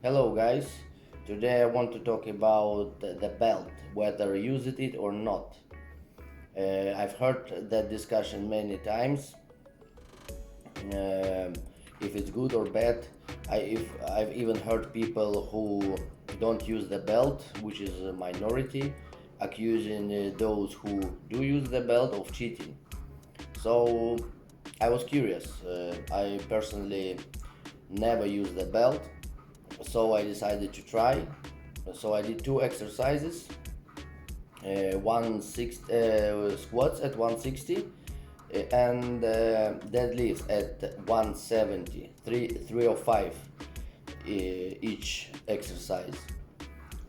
Hello guys, today I want to talk about the belt, whether use it or not. I've heard that discussion many times, um, if it's good or bad. I've even heard people who don't use the belt, which is a minority, accusing those who do use the belt of cheating. So I was curious. I personally never use the belt, so I decided to try. So I did two exercises, squats at 160 and deadlifts at 170, 305 each exercise.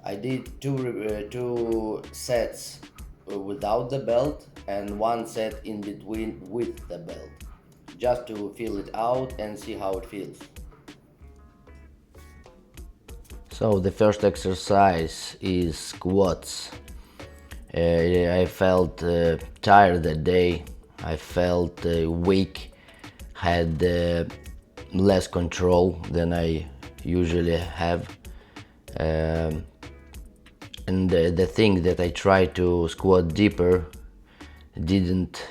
I did two sets without the belt and one set in between with the belt, just to feel it out and see how it feels. So the first exercise is squats. I felt tired that day. I felt weak, had less control than I usually have. And the thing that I tried to squat deeper didn't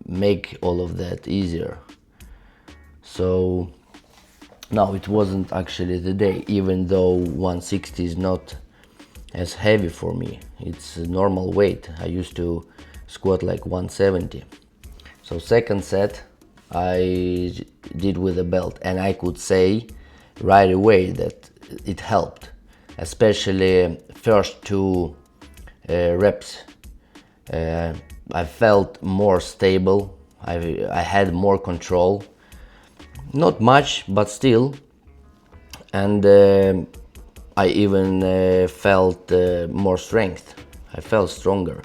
make all of that easier. So no, it wasn't actually the day, even though 160 is not as heavy for me. It's a normal weight. I used to squat like 170. So second set I did with a belt, and I could say right away that it helped, especially first two reps. I felt more stable. I had more control, not much, but still. And I even felt more strength. I felt stronger.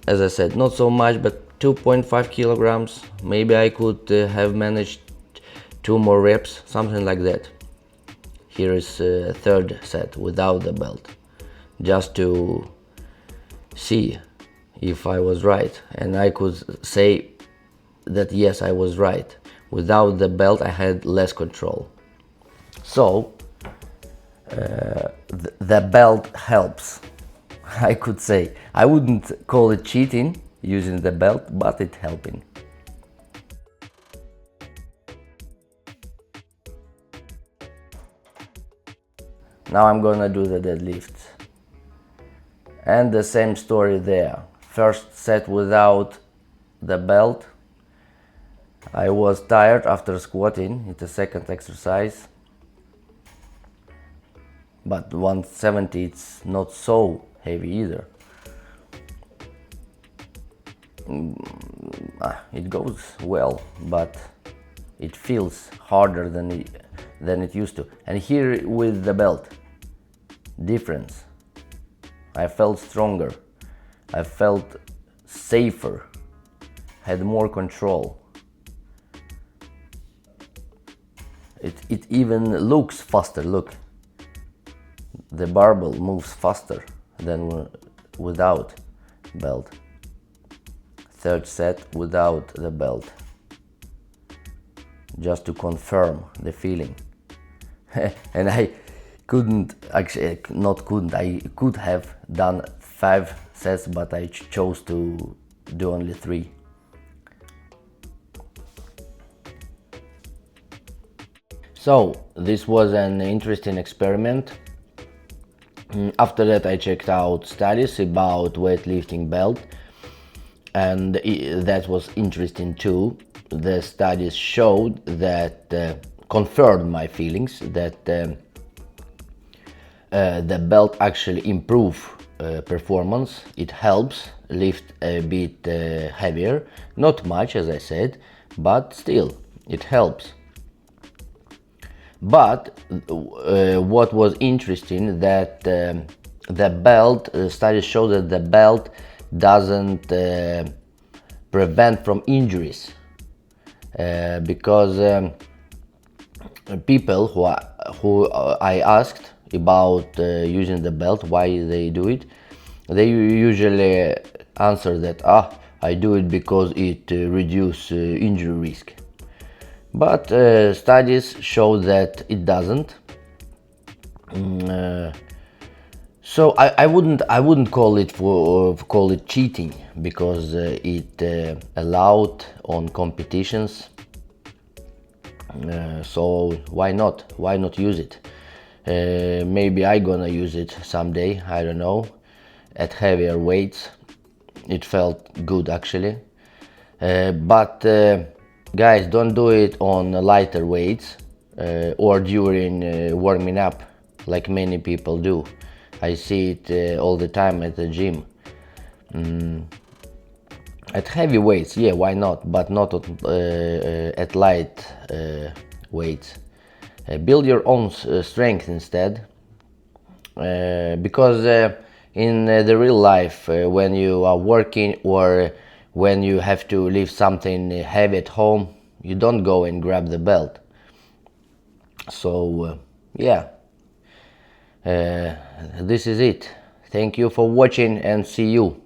As I said, not so much, but 2.5 kilograms. Maybe I could have managed two more reps, something like that. Here is a third set without the belt, just to see if I was right. And I could say that yes, I was right. Without the belt, I had less control. So the belt helps. I could say I wouldn't call it cheating using the belt, but it's helping. Now I'm gonna do the deadlifts, and the same story there. First set without the belt. I was tired after squatting. It's the second exercise, but 170 it's not so heavy either. It goes well, but it feels harder than it used to. And here with the belt, difference. I felt stronger. I felt safer. Had more control. It even looks faster. Look, the barbell moves faster than without belt. Third set without the belt, just to confirm the feeling. And I couldn't actually, not couldn't, I could have done 5 sets, but I chose to do only 3. So this was an interesting experiment. After that I checked out studies about weightlifting belt, and that was interesting too. The studies showed that confirmed my feelings that the belt actually improve performance. It helps lift a bit heavier, not much as I said, but still it helps. But what was interesting that the belt studies show that the belt doesn't prevent from injuries, because people who I asked about using the belt, why they do it, they usually answer that I do it because it reduces injury risk. But studies show that it doesn't. So I wouldn't call it cheating, because it allowed on competitions. So why not use it? Maybe I gonna use it someday, I don't know, at heavier weights. It felt good actually. But guys, don't do it on lighter weights or during warming up, like many people do. I see it all the time at the gym. At heavy weights, yeah, why not? But not at light weights. Build your own strength instead, because in the real life, when you are working or when you have to lift something heavy at home, you don't go and grab the belt. So yeah, this is it. Thank you for watching and see you.